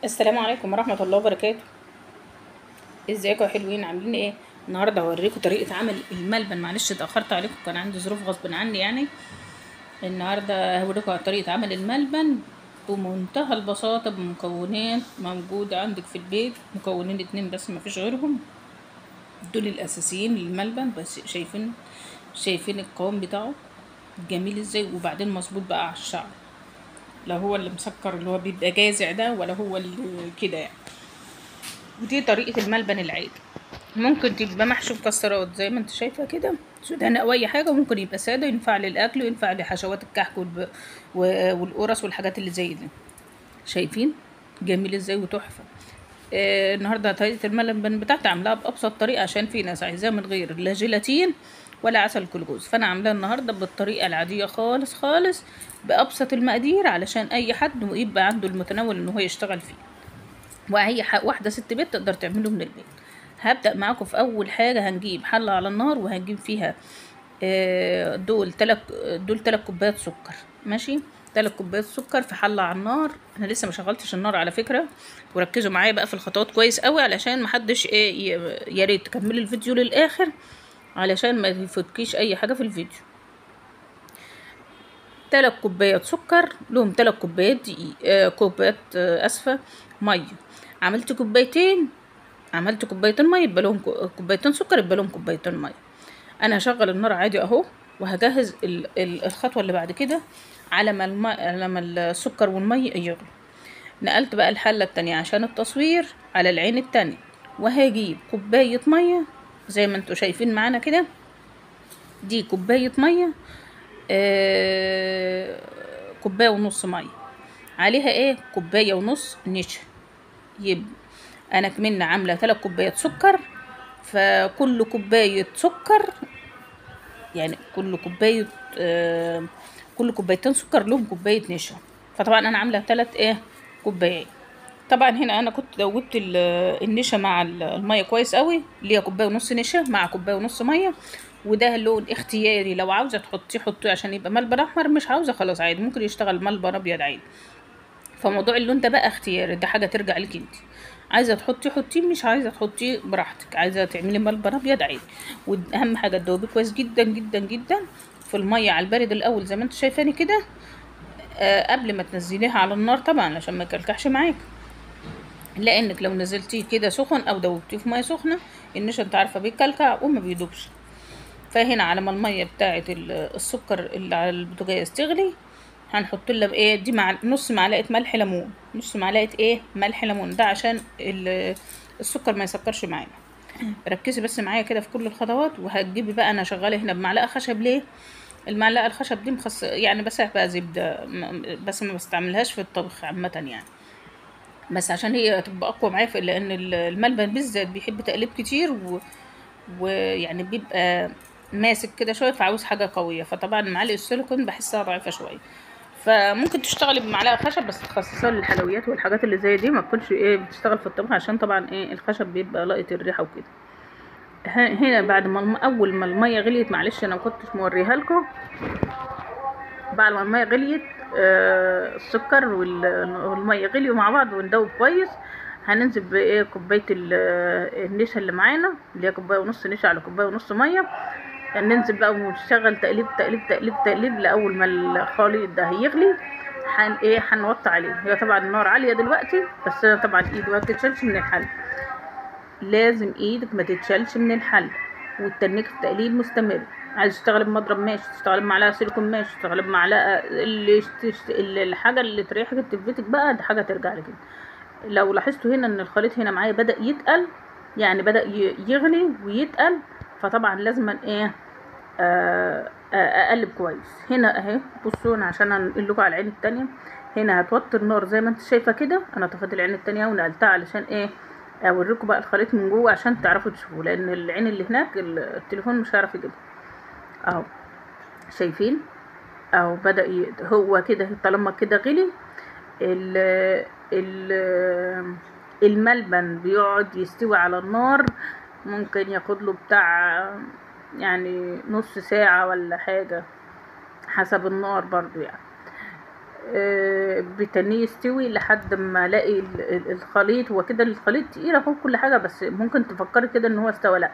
السلام عليكم ورحمة الله وبركاته. ازيكم يا حلوين، عاملين ايه؟ النهارده هوريكم طريقة عمل الملبن. معلش اتأخرت عليكم، كان عندي ظروف غصب عني يعني. النهارده هوريكم على طريقة عمل الملبن بمنتهى البساطة، بمكونات موجودة عندك في البيت، مكونين اتنين بس مفيش غيرهم. دول الأساسيين للملبن. بس شايفين القوام بتاعه جميل ازاي، وبعدين مظبوط بقى على الشعر. لا هو اللي مسكر اللي هو بيبقى جازع ده، ولا هو اللي كده يعني. ودي طريقة الملبن العادي. ممكن تبقى محشي مكسرات زي ما انت شايفة كده، سوداني او اي حاجة. ممكن يبقى سادة، ينفع للاكل وينفع لحشوات الكحك والقرص والحاجات اللي زي دي. شايفين جميل ازاي وتحفة. النهارده طريقة الملبن بتاعتي عاملاها بأبسط طريقة، عشان في ناس عايزاها من غير لا جيلاتين ولا عسل كلوكوز. فانا عاملاها النهارده بالطريقة العادية خالص خالص، بأبسط المقادير، علشان اي حد يبقى عنده المتناول ان هو يشتغل فيه. واي واحده ست بيت تقدر تعمله من البيت. هبدأ معاكم في اول حاجه. هنجيب حله على النار وهنجيب فيها دول 3 كوبايات سكر. ماشي، 3 كوبايات سكر في حله على النار. انا لسه ما شغلتش النار على فكره. وركزوا معايا بقى في الخطوات كويس قوي، علشان ما حدش يا ريت تكملي الفيديو للاخر، علشان ما يفوتكيش اي حاجه في الفيديو. 3 كوبايات سكر لهم 3 كوبايات دقيق، كوبايات، اسفه، ميه. عملت كوبايتين عملت كوبايتين ميه، يبقى لهم كوبايتين سكر، يبقى لهم كوبايتين ميه. انا هشغل النار عادي اهو، وهجهز الخطوه اللي بعد كده. على ما السكر والميه يغلوا، نقلت بقى الحله التانية عشان التصوير على العين التانية. وهجيب كوبايه ميه زي ما انتوا شايفين معانا كده. دي كوبايه ميه، آه كوبايه ونص ميه، عليها كوبايه ونص نشا. يبقى انا كمان عامله 3 كوبايات سكر، فكل كوبايه سكر يعني كل كوبايتين سكر لهم كوبايه نشا. فطبعا انا عامله 3 كوبايات. طبعا هنا انا كنت دوبت النشا مع الميه كويس قوي، اللي هي كوبايه ونص نشا مع كوبايه ونص ميه. وده لون اختياري، لو عاوزه تحطيه حطيه عشان يبقى ملبن احمر، مش عاوزه خلاص عادي ممكن يشتغل ملبن ابيض عادي. فموضوع اللون ده بقى اختياري، ده حاجه ترجع لك انت. عايزه تحطيه حطيه، مش عايزه تحطيه براحتك. عايزه تعملي ملبن ابيض عادي. واهم حاجه تدوبيه كويس جدا جدا جدا في الميه على البارد الاول زي ما انت شايفاني كده، قبل ما تنزليها على النار طبعا عشان ما يكلكعش معاك. لانك لو نزلتيه كده سخن او دوبتيه في ميه سخنه، النشا انت عارفه بيكلكع وما بيدوبش. فهنا على ما الميه بتاعه السكر اللي على البوتاجاز تغلي، هنحط لها دي مع نص معلقه ملح ليمون. نص معلقه ملح ليمون، ده عشان السكر ما يسكرش معانا. ركزي بس معايا كده في كل الخطوات. وهتجيبي بقى، انا شغاله هنا بمعلقه خشب. ليه؟ المعلقه الخشب دي يعني بسيح بقى زبده، بس ما بستعملهاش في الطبخ عامه يعني، بس عشان هي تبقى اقوى معايا، لان الملبن بالذات بيحب تقليب كتير ويعني بيبقى ماسك كده شويه، فعاوز حاجه قويه. فطبعا معلقه السيليكون بحسها ضعيفه شويه. فممكن تشتغلي بمعلقه خشب، بس تخصصها للحلويات والحاجات اللي زي دي، ما تكونش بتشتغل في الطبخ، عشان طبعا الخشب بيبقى لاقط الريحه وكده. هنا بعد ما اول ما الميه غليت، معلش انا ما كنتش موريها لكم. بعد ما الميه غليت، السكر والميه غليوا مع بعض وندوب كويس. هننزل كوبايه النشا اللي معانا، اللي هي كوبايه ونص نشا على كوبايه ونص ميه. ننزل بقى ونشتغل تقليب تقليب تقليب تقليب لاول ما الخليط ده هيغلي. هنوطي عليه. هي طبعا النار عاليه دلوقتي، بس طبعا ايدي ما تتشالش من الحل. لازم ايدك ما تتشالش من الحل، والتنك في تقليب مستمر. عايز تشتغل بمضرب ماشي، تشتغل بمعلقه سيليكون ماشي، تشتغل بمعلقه الحاجه اللي تريحك تلفتك بقى، دي حاجه ترجع لك. لو لاحظتوا هنا ان الخليط هنا معايا بدأ يتقل، يعني بدأ يغلي ويتقل، فطبعا لازم اقلب كويس. هنا اهي بصوا، انا عشان انقل لكم على العين التانية. هنا هتوطي النار زي ما انت شايفه كده. انا طفيت العين التانية ونقلتها علشان اوريكم بقى الخليط من جوه عشان تعرفوا تشوفوه، لان العين اللي هناك التليفون مش هيعرف يجيبها. اهو شايفين اهو بدأ هو كده. طالما كده غلي ال ال الملبن بيقعد يستوي على النار، ممكن ياخد له بتاع يعني نص ساعة ولا حاجة، حسب النار برضو يعني. بتنيه يستوي لحد ما الاقي الخليط. هو كده الخليط تقيل اهو كل حاجه، بس ممكن تفكري كده ان هو استوى. لا،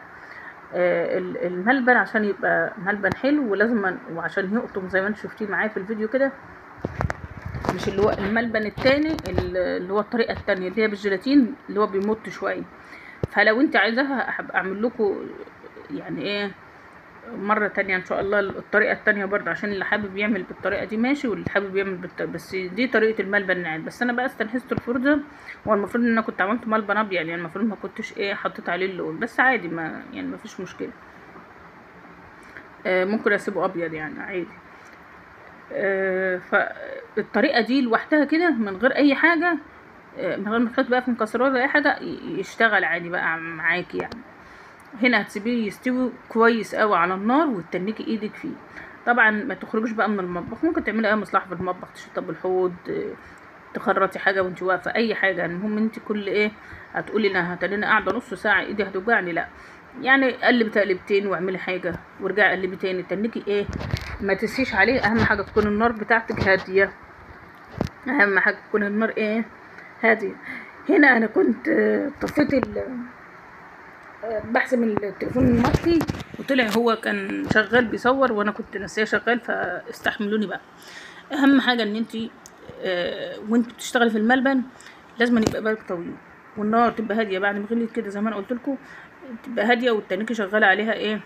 الملبن عشان يبقى ملبن حلو ولازم، وعشان يقطم زي ما انت شفتيه معايا في الفيديو كده، مش اللي هو الملبن التاني اللي هو الطريقه التانية اللي هي بالجيلاتين اللي هو بيمط شويه. فلو انت عايزاها هبقى اعمل لكم يعني ايه مرة تانية ان شاء الله الطريقة التانية برضه، عشان اللي حابب يعمل بالطريقة دي ماشي، واللي حابب يعمل بس دي طريقة الملبن الناعم. بس انا بقى استنهزت الفرزة، والمفروض ان انا كنت عملت ملبن ابيض، يعني المفروض ما كنتش ايه حطيت عليه اللون، بس عادي ما يعني ما فيش مشكلة. ممكن اسيبه ابيض يعني عادي. فالطريقة دي لوحدها كده من غير اي حاجة، من غير ما تحط بقى في مكسرات ولا اي حاجة، يشتغل عادي بقى معاكي يعني. هنا هتسيبيه يستوي كويس قوي على النار وتتنكي ايدك فيه. طبعا ما تخرجوش بقى من المطبخ، ممكن تعملي اي مصلحه في المطبخ، تشطب الحوض، تخرطي حاجه وانت واقفه، اي حاجه. المهم انت كل ايه هتقولي انا هتنيني قاعده نص ساعه ايدي هتوجعني، لا يعني قلبي تقلبتين واعملي حاجه وارجعي قلبي تاني تنكي ايه، ما تسيش عليه. اهم حاجه تكون النار بتاعتك هاديه، اهم حاجه تكون النار ايه هاديه. هنا انا كنت طفيت بحسب التليفون المصري وطلع هو كان شغال بيصور وانا كنت ناسيه شغال، فاستحملوني بقى. اهم حاجه ان انت وانت بتشتغلي في الملبن لازم يبقى بالك طويل، والنار تبقى هاديه بعد ما غليت كده زي ما انا قلت لكم، تبقى هاديه والتنكي شغاله عليها ايه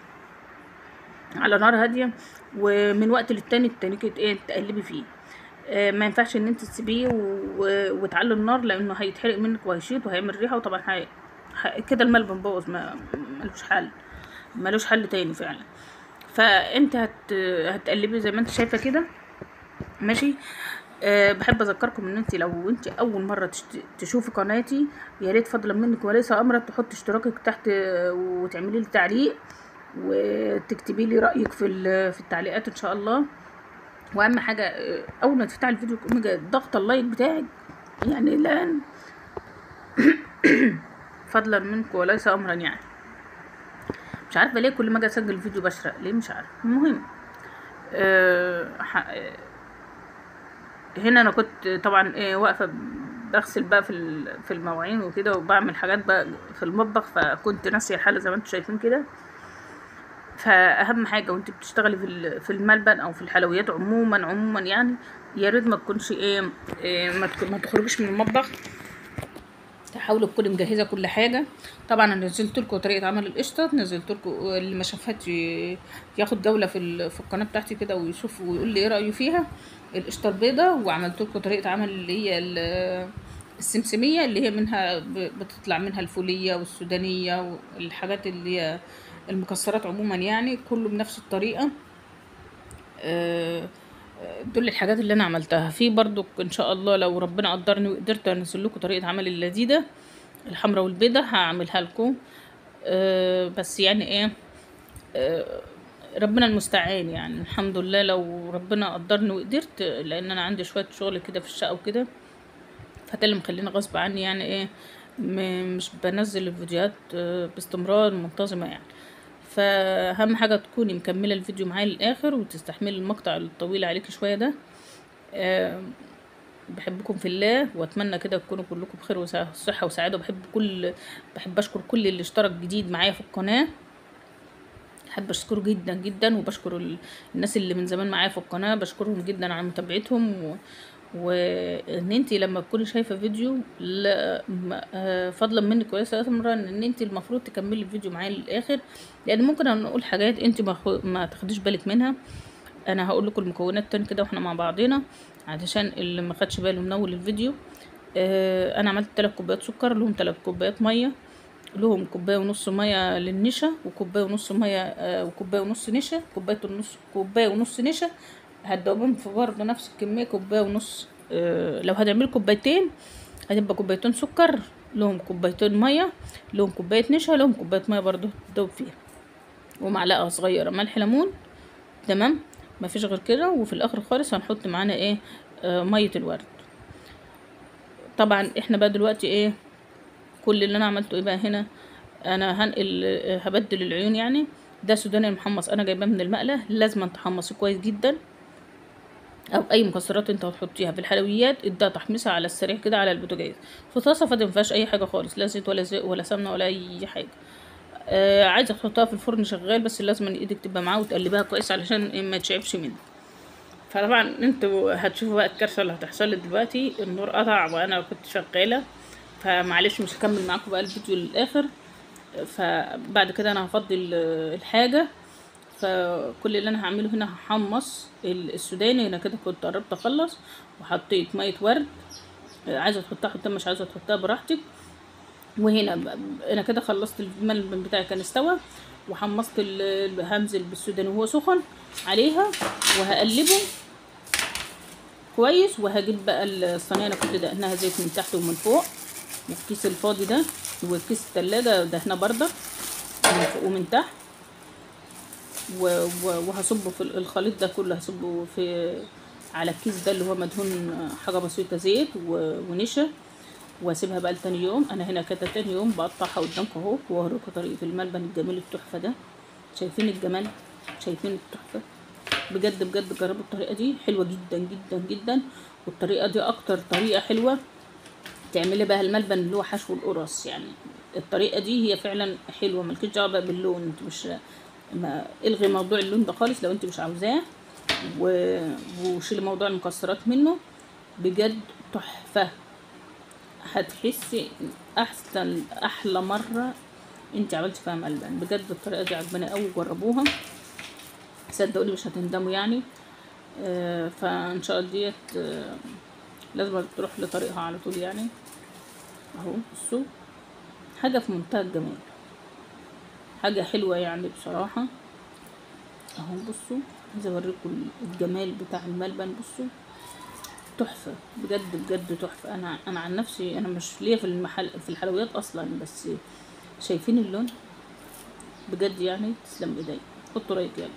على نار هاديه، ومن وقت للتاني التنكي ايه تقلبي فيه. ما ينفعش ان انت تسيبيه وتعلي النار، لانه هيتحرق منك وهيشيط وهيعمل ريحه، وطبعا كده الملبن بوظ، ملوش حل، ملوش حل تاني فعلا. فانت هتقلبي زي ما انت شايفه كده ماشي. بحب اذكركم ان انت لو انت اول مره تشوفي قناتي، يا ريت فضلا منك وليس امرا تحط اشتراكك تحت، وتعملي لي تعليق وتكتبي لي رايك في التعليقات ان شاء الله. واهم حاجه اول ما تفتحي الفيديو تقومي ضغط اللايك بتاعك يعني الان فضلا منك وليس امرا يعني. مش عارفه ليه كل ما اجي اسجل فيديو بشرق ليه، مش عارفه. المهم هنا انا كنت طبعا واقفه بغسل بقى في المواعين وكده وبعمل حاجات بقى في المطبخ، فكنت ناسيه الحله زي ما انتم شايفين كده. فاهم حاجه وانت بتشتغلي في الملبن او في الحلويات عموما يعني، يا ريت ما تكونش ما تخرجيش من المطبخ، تحاولوا تكوني مجهزه كل حاجه. طبعا انا نزلت لكم طريقه عمل القشطه، نزلت لكم اللي ما شافهاش ياخد جوله في القناه بتاعتي كده ويشوف ويقول لي ايه رايه فيها. القشطه البيضه، وعملت لكم طريقه عمل اللي هي السمسميه اللي هي منها بتطلع منها الفوليه والسودانيه والحاجات اللي هي المكسرات عموما يعني، كله بنفس الطريقه. دول الحاجات اللي انا عملتها في برضو ان شاء الله لو ربنا قدرني وقدرت انزل لكم طريقه عمل اللذيذه الحمراء والبيضه هعملها لكم. بس يعني ايه ربنا المستعان يعني. الحمد لله لو ربنا قدرني وقدرت، لان انا عندي شويه شغل كده في الشقه وكده، فده اللي مخليني غصب عني يعني ايه مش بنزل الفيديوهات باستمرار منتظمه يعني. فاهم حاجه تكوني مكمله الفيديو معايا للاخر وتستحملي المقطع الطويل عليكي شويه ده. بحبكم في الله، واتمنى كده تكونوا كلكم بخير وصحه وسعاده. بحب اشكر كل اللي اشترك جديد معايا في القناه، بحب اشكره جدا جدا، وبشكر الناس اللي من زمان معايا في القناه بشكرهم جدا على متابعتهم. وان انتي لما تكوني شايفه فيديو فضلا منك وليس امرا ان انتي المفروض تكملي الفيديو معايا للاخر، لان ممكن نقول حاجات انتي ما تاخديش بالك منها. انا هقول لكم المكونات تاني كده واحنا مع بعضينا علشان اللي ما خدش باله من اول الفيديو. انا عملت 3 كوبايات سكر، لهم 3 كوبايات ميه، لهم كوبايه ونص ميه للنشا، وكوبايه ونص ميه وكوبايه ونص نشا، كوبايه ونص نشا. هتدوبهم في برضه نفس الكميه كوبايه ونص. لو هتعملوا كوبايتين هتبقى كوبايتين سكر، لهم كوبايتين ميه، لهم كوبايه نشا، لهم كوبايه ميه برضه تدوب فيها، ومعلقه صغيره ملح ليمون. تمام، مفيش غير كده. وفي الاخر خالص هنحط معانا ايه ميه الورد. طبعا احنا بقى دلوقتي ايه كل اللي انا عملته ايه بقى هنا، انا هبدل العيون يعني. ده سوداني المحمص انا جايباه من المقله، لازم تحمصيه كويس جدا او اي مكسرات انت هتحطيها في الحلويات، اديها تحميصها على السريع كده على البوتاجاز في طاسه فاضيه مفيهاش اي حاجه خالص، لا زيت ولا زيت ولا سمنه ولا اي حاجه. عايزه تحطها في الفرن شغال، بس لازم ايدك تبقى معاه وتقلبها كويس علشان ما تشعبش منك. فطبعا انتوا هتشوفوا بقى الكارثه اللي هتحصل لي دلوقتي، النور قطع وانا كنت شغاله، فمعلش مش هكمل معاكم بقى الفيديو للاخر. فبعد كده انا هفضي الحاجه. فكل اللي انا هعمله هنا هحمص السوداني، هنا كده كنت قربت اخلص، وحطيت ميه ورد، عايزه تحطها حطها مش عايزه تحطها براحتك. وهنا انا كده خلصت الملبن بتاعي كان استوى، وحمصت هنزل بالسوداني وهو سخن عليها وهقلبه كويس. وهجيب بقى الصينيه، انا كنت دهناها زيت من تحت ومن فوق، والكيس الفاضي ده وكيس التلاجة دهناه برضه من فوق ومن تحت، وهصبه في الخليط ده كله، هصبه في على الكيس ده اللي هو مدهون حاجه بسيطه زيت ونشا، واسيبها بقى لتاني يوم. انا هنا كده تاني يوم بقطعها قدامكم اهو، واوريكم طريقه الملبن الجميل التحفه ده. شايفين الجمال، شايفين التحفه، بجد بجد جربوا الطريقه دي، حلوه جدا جدا جدا. والطريقه دي اكتر طريقه حلوه تعملي بها الملبن اللي هو حشو القرص. يعني الطريقه دي هي فعلا حلوه، مالكيش دعوه بقى باللون، انت مش ما الغي موضوع اللون ده خالص لو انت مش عاوزاه، وشيلي موضوع المكسرات منه. بجد تحفه، هتحسي احسن احلى مره انت عملتي فيها ملبن. بجد الطريقه دي عجباني قوي، جربوها صدقوني مش هتندموا يعني. فان شاء الله ديت لازم تروح لطريقها على طول يعني. اهو بصوا، حاجه في منتهى الجمال، حاجه حلوه يعني بصراحه. اهو بصوا، عايزه اوريكم الجمال بتاع الملبن. بصوا تحفه بجد بجد تحفه. انا عن نفسي انا مش ليا في الحلويات اصلا، بس شايفين اللون بجد يعني تسلم ايدي. حطوا رايك يلا.